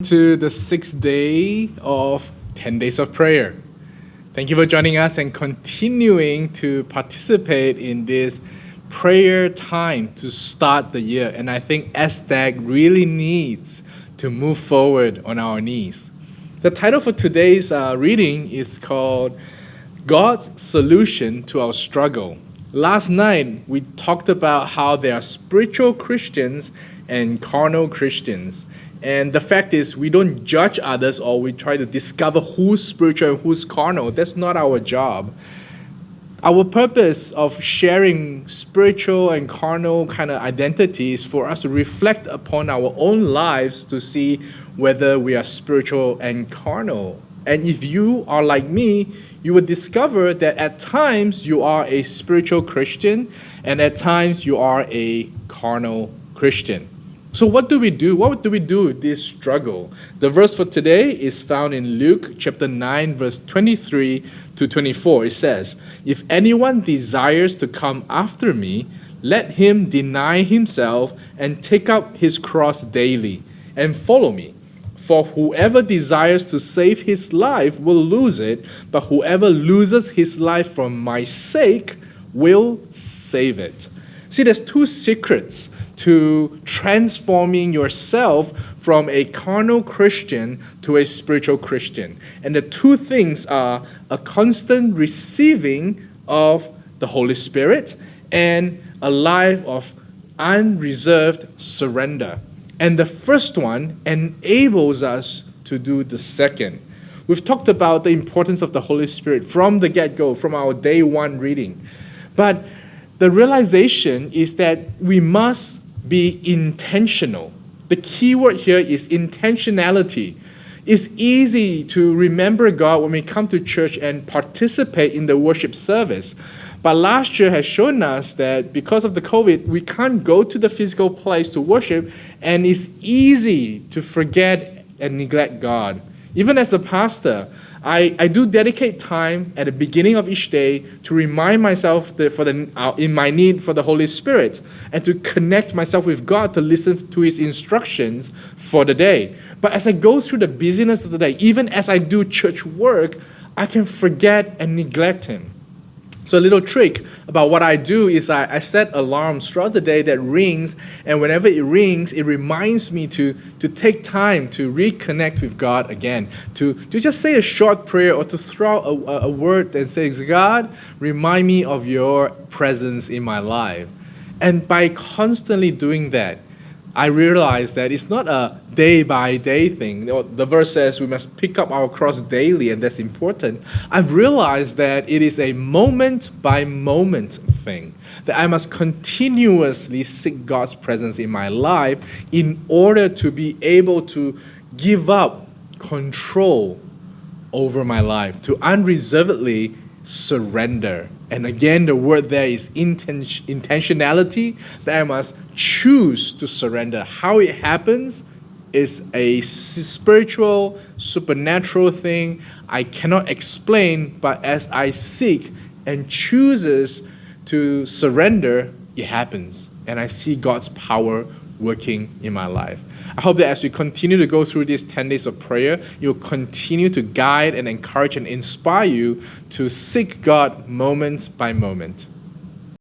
to the sixth day of 10 days of prayer. Thank you for joining us and continuing to participate in this prayer time to start the year. And I think SDAG really needs to move forward on our knees. The title for today's reading is called God's Solution to Our Struggle. Last night, we talked about how there are spiritual Christians and carnal Christians. And the fact is, we don't judge others or we try to discover who's spiritual and who's carnal. That's not our job. Our purpose of sharing spiritual and carnal kind of identities for us to reflect upon our own lives to see whether we are spiritual and carnal. And if you are like me, you will discover that at times you are a spiritual Christian and at times you are a carnal Christian. So what do we do? What do we do with this struggle? The verse for today is found in Luke chapter 9, verse 23 to 24. It says, "If anyone desires to come after me, let him deny himself and take up his cross daily and follow me. For whoever desires to save his life will lose it, but whoever loses his life for my sake will save it." See, there's two secrets to transforming yourself from a carnal Christian to a spiritual Christian. And the two things are a constant receiving of the Holy Spirit and a life of unreserved surrender. And the first one enables us to do the second. We've talked about the importance of the Holy Spirit from the get-go, from our day one reading. But the realization is that we must be intentional. The key word here is intentionality. It's easy to remember God when we come to church and participate in the worship service. But last year has shown us that because of the COVID, we can't go to the physical place to worship, and it's easy to forget and neglect God. Even as a pastor, I do dedicate time at the beginning of each day to remind myself in my need for the Holy Spirit and to connect myself with God to listen to His instructions for the day. But as I go through the busyness of the day, even as I do church work, I can forget and neglect Him. So a little trick about what I do is I set alarms throughout the day that rings, and whenever it rings, it reminds me to take time to reconnect with God again, to just say a short prayer or to throw out a word and say, "God, remind me of your presence in my life." And by constantly doing that, I realize that it's not a day-by-day thing. The verse says we must pick up our cross daily, and that's important. I've realized that it is a moment-by-moment thing, that I must continuously seek God's presence in my life in order to be able to give up control over my life, to unreservedly surrender. And again, the word there is intentionality, that I must choose to surrender. How it happens is a spiritual, supernatural thing I cannot explain, but as I seek and chooses to surrender, it happens. And I see God's power working in my life. I hope that as we continue to go through these 10 days of prayer, you'll continue to guide and encourage and inspire you to seek God moment by moment.